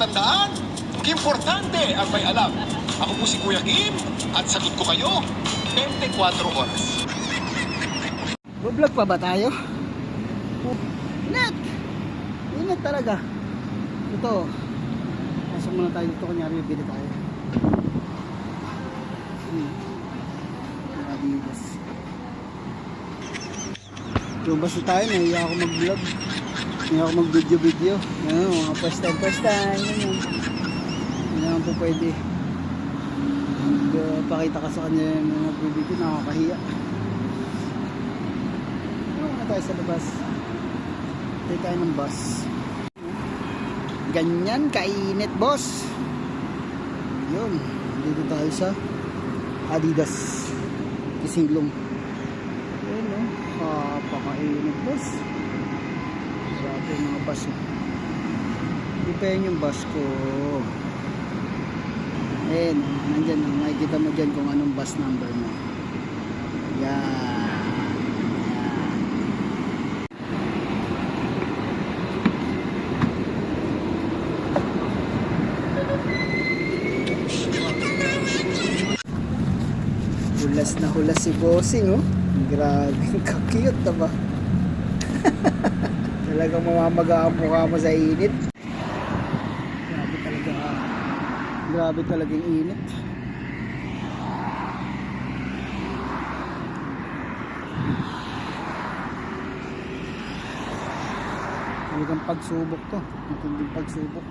tandaan, importante ang may alam. Ako po si Kuya Kim at sagot ko kayo 24 oras. Vlog pa ba tayo? Init! Init talaga. Ito. Pasok muna tayo dito. Kunyari bibili tayo. Adidas. Lumabas na tayo. Nahiya ako mag-vlog. Nahiya ako mag-video. Yan, mga first time. Yan. Hindi naman po pwede. Pakita ka sa kanya yung mga video. Nakakahiya. Tayo sa labas. Tayo tayo ng bus. Ganyan kainit, boss. Yun. Dito tayo sa Adidas Kisinglong. Yun, no? Kapakainit, boss. Grabe yung mga bus. Hindi pa yun yung bus ko. Ayan. Nandyan. Makikita mo dyan kung anong bus number mo. Yan. Hulas na hulas si Bossing, oh. Grabe, ka-cute, diba? Talagang mamamaga ang mukha mo sa init. Grabe talaga yung init. Talagang pagsubok to. Matinding pagsubok.